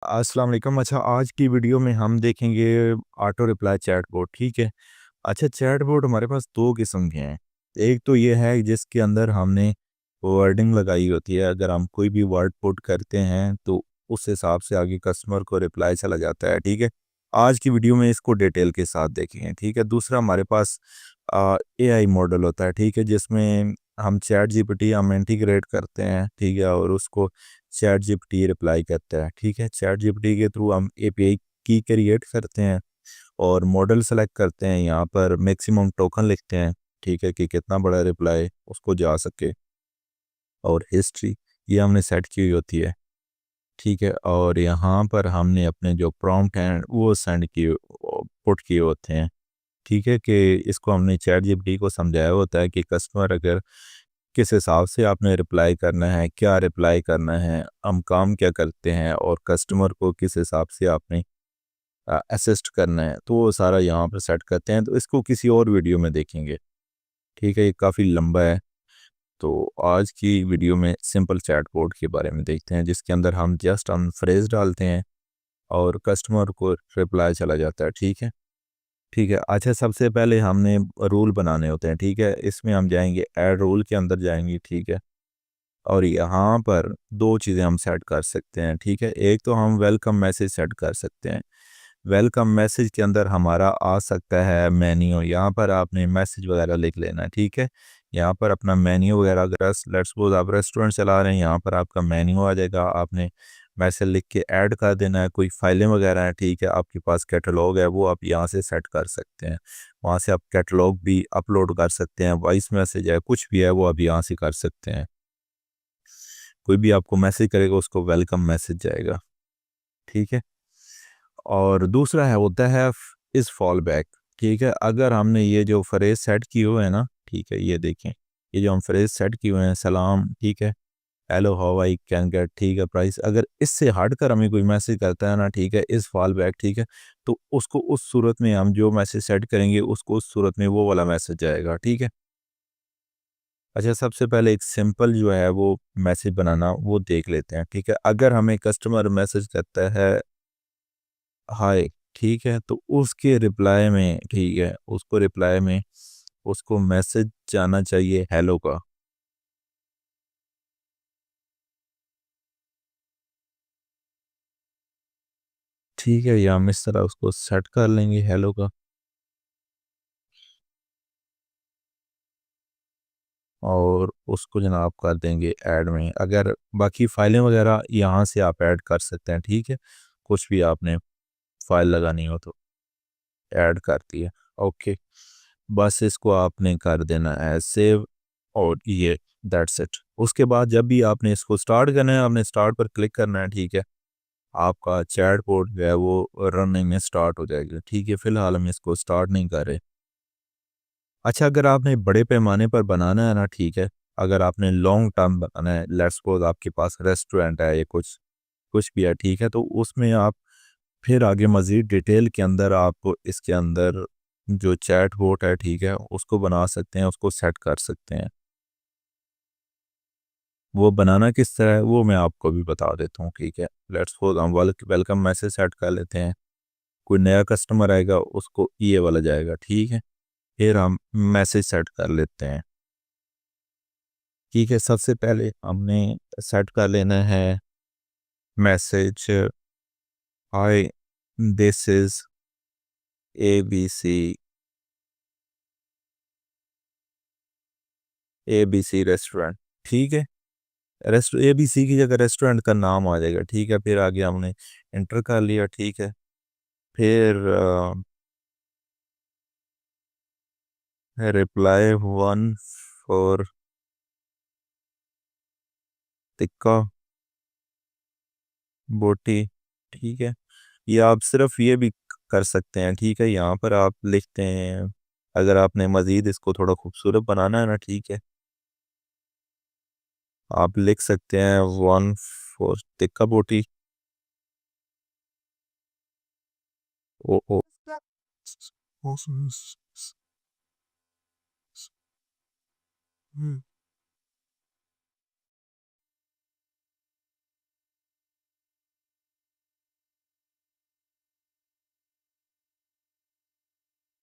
अस्सलाम वालेकुम। अच्छा, आज की वीडियो में हम देखेंगे ऑटो रिप्लाई चैटबॉट, ठीक है। अच्छा, चैटबॉट हमारे पास 2 किस्म के हैं। एक तो ये है जिसके अंदर हमने वर्डिंग लगाई होती है, अगर हम कोई भी वर्ड पुट करते हैं तो उस हिसाब से आगे कस्टमर को रिप्लाई चला जाता है, ठीक है। आज की वीडियो में इसको डिटेल के साथ देखेंगे, ठीक है। दूसरा हमारे पास एआई मॉडल होता है, ठीक है, जिसमें हम चैट जीपीटी हम इंटीग्रेट करते हैं, ठीक है, और उसको चैट जीपीटी रिप्लाई करता है, ठीक है। चैट जीपीटी के थ्रू हम एपीआई की क्रिएट करते हैं और मॉडल सेलेक्ट करते हैं, यहाँ पर मैक्सिमम टोकन लिखते हैं, ठीक है, कि कितना बड़ा रिप्लाई उसको जा सके, और हिस्ट्री ये हमने सेट की हुई होती है, ठीक है। और यहाँ पर हमने अपने जो प्रॉम्प्ट हैं वो सेंड किए पुट किए होते हैं, ठीक है, कि इसको हमने चैट जीपीटी को समझाया होता है कि कस्टमर अगर किस हिसाब से आपने रिप्लाई करना है, क्या रिप्लाई करना है, हम काम क्या करते हैं, और कस्टमर को किस हिसाब से आपने असिस्ट करना है, तो वो सारा यहाँ पर सेट करते हैं। तो इसको किसी और वीडियो में देखेंगे, ठीक है, ये काफ़ी लंबा है। तो आज की वीडियो में सिंपल चैटबॉट के बारे में देखते हैं, जिसके अंदर हम जस्ट हम फ्रेज डालते हैं और कस्टमर को रिप्लाई चला जाता है, ठीक है। ठीक है। अच्छा, सबसे पहले हमने रूल बनाने होते हैं, ठीक है। इसमें हम जाएंगे, ऐड रूल के अंदर जाएंगे, ठीक है। और यहाँ पर 2 चीज़ें हम सेट कर सकते हैं, ठीक है। एक तो हम वेलकम मैसेज सेट कर सकते हैं। वेलकम मैसेज के अंदर हमारा आ सकता है मेन्यू, यहाँ पर आपने मैसेज वगैरह लिख लेना है, ठीक है। यहाँ पर अपना मेन्यू वगैरह, अगर लेट्स सपोज आप रेस्टोरेंट चला रहे हैं, यहाँ पर आपका मेन्यू आ जाएगा, आपने मैसेज लिख के ऐड कर देना है। कोई फाइलें वगैरह हैं, ठीक है, आपके पास कैटलॉग है, वो आप यहाँ से सेट कर सकते हैं। वहाँ से आप कैटलॉग भी अपलोड कर सकते हैं, वॉइस मैसेज है, कुछ भी है वो आप यहाँ से कर सकते हैं। कोई भी आपको मैसेज करेगा उसको वेलकम मैसेज जाएगा, ठीक है। और दूसरा है होता है इस फॉल बैक, ठीक है। अगर हमने ये जो फ्रेज सेट किए हुए हैं ना, ठीक है, ये देखें, ये जो हम फ्रेज सेट किए हुए हैं, सलाम, ठीक है, hello how I can get, ठीक है, प्राइस, अगर इससे हटकर हमें कोई मैसेज करता है ना, ठीक है, इस फॉल बैक, ठीक है, तो उसको उस सूरत में हम जो मैसेज सेट करेंगे उसको उस सूरत में वो वाला मैसेज जाएगा, ठीक है। अच्छा, सबसे पहले एक सिंपल जो है वो मैसेज बनाना वो देख लेते हैं, ठीक है। अगर हमें कस्टमर मैसेज करता है हाय, ठीक है, तो उसके रिप्लाई में, ठीक है, उसको रिप्लाई में उसको मैसेज जाना चाहिए हेलो का, ठीक है, या हम इस तरह उसको सेट कर लेंगे हेलो का, और उसको जनाब कर देंगे ऐड में। अगर बाकी फाइलें वगैरह यहाँ से आप ऐड कर सकते हैं, ठीक है, कुछ भी आपने फाइल लगानी हो तो ऐड कर दिए, ओके। बस इसको आपने कर देना है सेव, और ये दैट्स इट। उसके बाद जब भी आपने इसको स्टार्ट करना है, आपने स्टार्ट पर क्लिक करना है, ठीक है, आपका चैटबॉट जो है वो रनिंग में स्टार्ट हो जाएगा, ठीक है। फिलहाल हम इसको स्टार्ट नहीं कर रहे। अच्छा, अगर आपने बड़े पैमाने पर बनाना है ना, ठीक है, अगर आपने लॉन्ग टर्म बनाना है, लेट्स सपोज आपके पास रेस्टोरेंट है या कुछ कुछ भी है, ठीक है, तो उसमें आप फिर आगे मज़ीद डिटेल के अंदर आप इसके अंदर जो चैट बोट है, ठीक है, उसको बना सकते हैं, उसको सेट कर सकते हैं। वो बनाना किस तरह है वो मैं आपको भी बता देता हूँ, ठीक है। लेट्स सपोज हम वेलकम मैसेज सेट कर लेते हैं, कोई नया कस्टमर आएगा उसको ये वाला जाएगा, ठीक है। फिर हम मैसेज सेट कर लेते हैं, ठीक है। सबसे पहले हमने सेट कर लेना है message, hi this is ABC, ABC restaurant, ठीक है। ABC की जगह रेस्टोरेंट का नाम आ जाएगा, ठीक है। फिर आगे हमने इंटर कर लिया, ठीक है। फिर रिप्लाई वन फॉर टिक्का बोटी, ठीक है। या आप सिर्फ ये भी कर सकते हैं, ठीक है, यहाँ पर आप लिखते हैं, अगर आपने मज़ीद इसको थोड़ा खूबसूरत बनाना है ना, ठीक है, आप लिख सकते हैं वन फॉर टिक्का बोटी, ओ ओ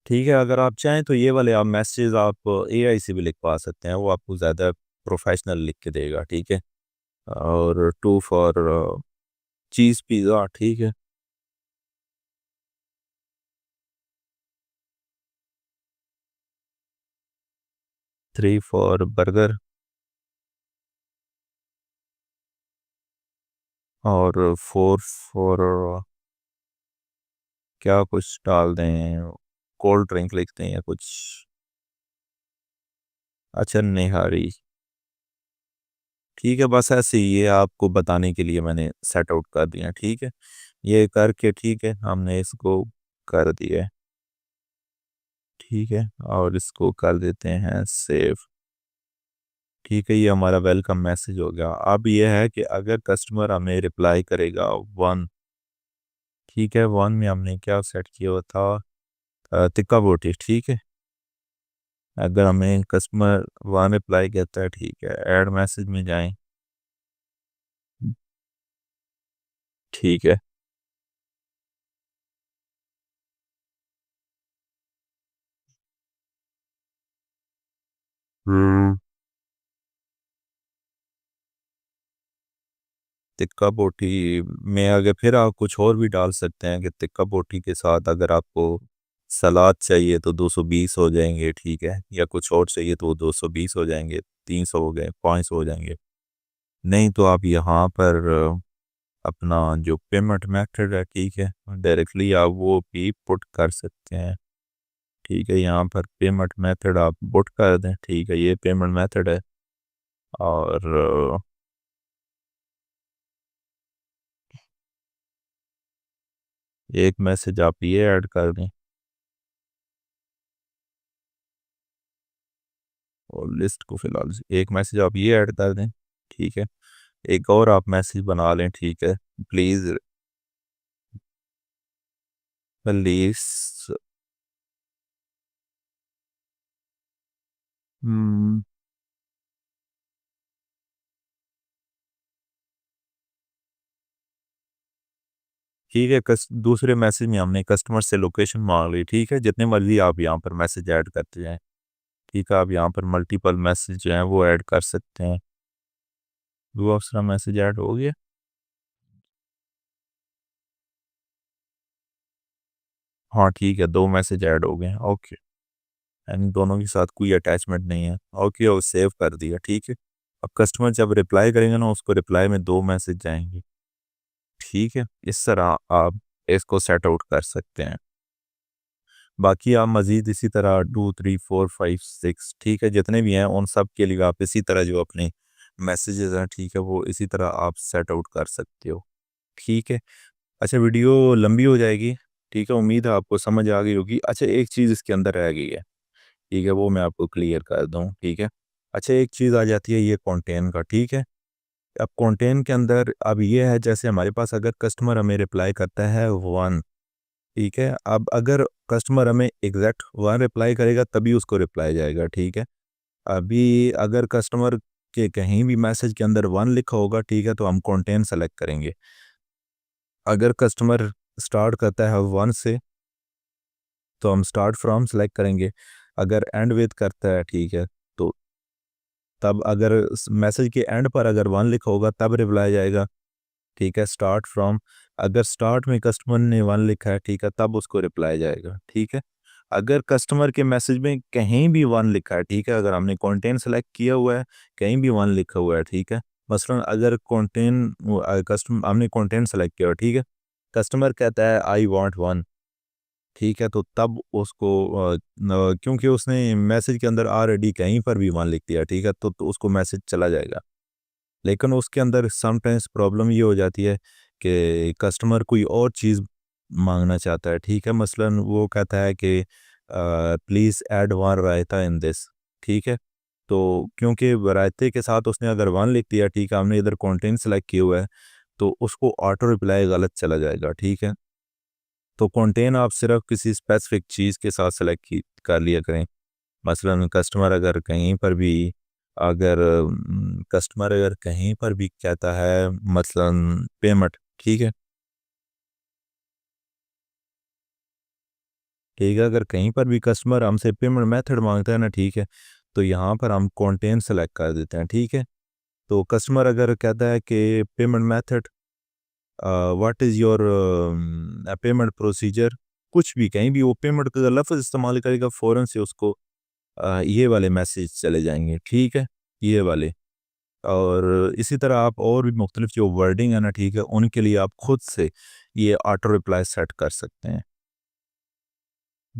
ठीक है, अगर आप चाहें तो ये वाले आप मैसेज आप एआई से भी लिखवा सकते हैं, वो आपको ज़्यादा प्रोफेशनल लिख के देगा, ठीक है। और 2 फॉर चीज़ पिज़्ज़ा, ठीक है। 3 फॉर बर्गर और 4 फॉर क्या कुछ डाल दें, कोल्ड ड्रिंक लिखते हैं या कुछ। अच्छा, निहारी, ठीक है। बस ऐसे ही ये आपको बताने के लिए मैंने सेट आउट कर दिया, ठीक है। ये करके ठीक है, हमने इसको कर दिया है, ठीक है। और इसको कर देते हैं सेव, ठीक है। ये हमारा वेलकम मैसेज हो गया। अब ये है कि अगर कस्टमर हमें रिप्लाई करेगा वन, ठीक है, वन में हमने क्या सेट किया हुआ था, तिक्का बोटी, ठीक है। अगर हमें कस्टमर वन रिप्लाई करता है, ठीक है, ऐड मैसेज में जाएं, ठीक है। हम्म, तिक्का बोटी में अगर फिर आप कुछ और भी डाल सकते हैं कि तिक्का बोटी के साथ अगर आपको सलाद चाहिए तो 220 हो जाएंगे, ठीक है। या कुछ और चाहिए तो वो 220 हो जाएंगे, 300 हो गए, 500 हो जाएंगे। नहीं तो आप यहाँ पर अपना जो पेमेंट मेथड है, ठीक है, डायरेक्टली आप वो भी पुट कर सकते हैं, ठीक है। यहाँ पर पेमेंट मेथड आप पुट कर दें, ठीक है, ये पेमेंट मेथड है। और एक मैसेज आप ये ऐड कर दें, और लिस्ट को फिलहाल एक मैसेज आप ये ऐड कर दें, ठीक है। एक और आप मैसेज बना लें, ठीक है। प्लीज़, प्लीज, ठीक है। दूसरे मैसेज में हमने कस्टमर से लोकेशन मांग ली, ठीक है। जितने मर्जी आप यहाँ पर मैसेज ऐड करते जाएं, ठीक है। आप यहाँ पर मल्टीपल मैसेज जो हैं वो ऐड कर सकते हैं। दूसरा मैसेज ऐड हो गया। हाँ, ठीक है, दो मैसेज ऐड हो गए, ओके। एंड दोनों के साथ कोई अटैचमेंट नहीं है, ओके, और सेव कर दिया, ठीक है। अब कस्टमर जब रिप्लाई करेंगे ना, उसको रिप्लाई में दो मैसेज जाएंगे, ठीक है। इस तरह आप इसको सेट आउट कर सकते हैं। बाकी आप मज़ीद इसी तरह 2 3 4 5 6, ठीक है, जितने भी हैं उन सब के लिए आप इसी तरह जो अपने मैसेजेस हैं, ठीक है, वो इसी तरह आप सेट आउट कर सकते हो, ठीक है। अच्छा, वीडियो लंबी हो जाएगी, ठीक है। उम्मीद है आपको समझ आ गई होगी। अच्छा, एक चीज़ इसके अंदर रह गई है, ठीक है, वो मैं आपको क्लियर कर दूँ, ठीक है। अच्छा, एक चीज़ आ जाती है ये कंटेंट का, ठीक है। अब कंटेंट के अंदर अब ये है, जैसे हमारे पास अगर कस्टमर हमें रिप्लाई करता है वन, ठीक है। अब अगर कस्टमर हमें एग्जैक्ट वन रिप्लाई करेगा तभी उसको रिप्लाई जाएगा, ठीक है। अभी अगर कस्टमर के कहीं भी मैसेज के अंदर वन लिखा होगा, ठीक है, तो हम कंटेंट सेलेक्ट करेंगे। अगर कस्टमर स्टार्ट करता है वन से तो हम स्टार्ट फ्रॉम सेलेक्ट करेंगे। अगर एंड विद करता है, ठीक है, तो तब अगर मैसेज के एंड पर अगर वन लिखा होगा तब रिप्लाई जाएगा, ठीक है, स्टार्ट फ्रॉम। अगर स्टार्ट में कस्टमर ने वन लिखा है, ठीक है, तब उसको रिप्लाई जाएगा, ठीक है। अगर कस्टमर के मैसेज में कहीं भी वन लिखा है, ठीक है, अगर हमने कंटेंट सेलेक्ट किया हुआ है, कहीं भी वन लिखा हुआ है, ठीक है। मसलन अगर कंटेंट कस्टमर हमने कंटेंट सेलेक्ट किया हुआ है, ठीक है, कस्टमर कहता है आई वांट वन, ठीक है, तो तब उसको क्योंकि उसने मैसेज के अंदर ऑलरेडी कहीं पर भी वन लिख दिया, ठीक है, तो उसको मैसेज चला जाएगा। लेकिन उसके अंदर समटाइम्स प्रॉब्लम ये हो जाती है कि कस्टमर कोई और चीज़ मांगना चाहता है, ठीक है। मसलन वो कहता है कि please add one raita in this, ठीक है। तो क्योंकि रायते के साथ उसने अगर वन लिख दिया, ठीक है, हमने इधर कंटेंट सेलेक्ट किया हुआ है, तो उसको ऑटो रिप्लाई गलत चला जाएगा, ठीक है। तो कंटेंट आप सिर्फ किसी स्पेसिफिक चीज़ के साथ सेलेक्ट कर लिया करें। मसलन कस्टमर अगर कहीं पर भी कहता है, मसलन पेमेंट, ठीक है, ठीक है। अगर कहीं पर भी कस्टमर हमसे पेमेंट मेथड मांगता है ना, ठीक है, तो यहाँ पर हम कंटेंट सेलेक्ट कर देते हैं। ठीक है, तो कस्टमर अगर कहता है कि payment method, what is your payment procedure, कुछ भी कहीं भी वो पेमेंट का लफ्ज़ इस्तेमाल करेगा, फ़ौरन से उसको ये वाले मैसेज चले जाएंगे। ठीक है, ये वाले। और इसी तरह आप और भी मुख्तलिफ जो वर्डिंग है ना, ठीक है, उनके लिए आप खुद से ये ऑटो रिप्लाई सेट कर सकते हैं।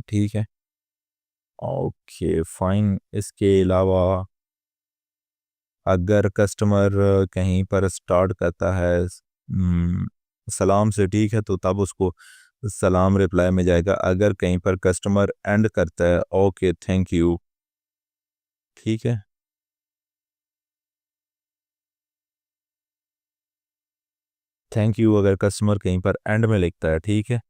ठीक है, ओके फाइन। इसके अलावा अगर कस्टमर कहीं पर स्टार्ट करता है सलाम से, ठीक है, तो तब उसको सलाम रिप्लाई में जाएगा। अगर कहीं पर कस्टमर एंड करता है ओके थैंक यू, ठीक है, थैंक यू अगर कस्टमर कहीं पर एंड में लिखता है, ठीक है,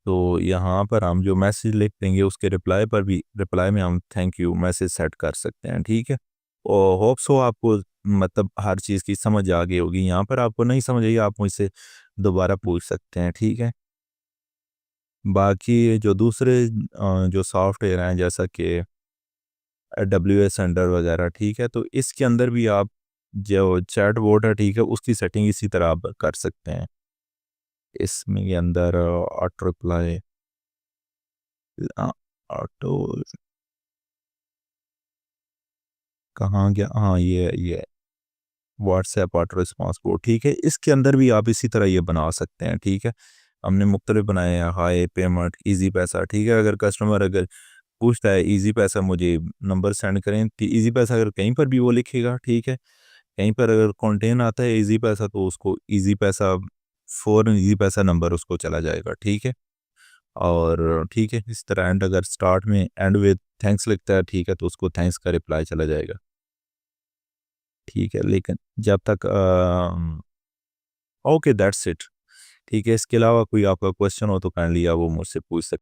तो यहाँ पर हम जो मैसेज लिख देंगे उसके रिप्लाई पर भी, रिप्लाई में हम थैंक यू मैसेज सेट कर सकते हैं। ठीक है, और होप सो आपको मतलब हर चीज़ की समझ आ गई होगी। यहाँ पर आपको नहीं समझ आई, आप मुझसे दोबारा पूछ सकते हैं। ठीक है, बाकी जो दूसरे जो सॉफ्टवेयर हैं जैसा कि AWS सेंडर वगैरह, ठीक है, तो इसके अंदर भी आप जो चैट बोट है, ठीक है, उसकी सेटिंग इसी तरह आप कर सकते हैं। इसमें के अंदर ऑटो रिप्लाई, ऑटो कहाँ गया, हाँ ये व्हाट्सएप ऑटो रिस्पॉन्स कोड, ठीक है, इसके अंदर भी आप इसी तरह ये बना सकते हैं। ठीक है, हमने मुख्तलिफ बनाए हैं, हाई पेमेंट, इजी पैसा। ठीक है, अगर कस्टमर अगर पूछता है इजी पैसा मुझे नंबर सेंड करें, तो इजी पैसा अगर कहीं पर भी वो लिखेगा, ठीक है, कहीं पर अगर कंटेन आता है इजी पैसा, तो उसको इजी पैसा फ़ौरन इजी पैसा नंबर उसको चला जाएगा। ठीक है, और ठीक है, इस तरह एंड अगर स्टार्ट में एंड विद थैंक्स लिखता है, ठीक है, तो उसको थैंक्स का रिप्लाई चला जाएगा। ठीक है, लेकिन जब तक ओके दैट्स इट। ठीक है, इसके अलावा कोई आपका क्वेश्चन हो तो काइंडली आप वो मुझसे पूछ सकते हैं।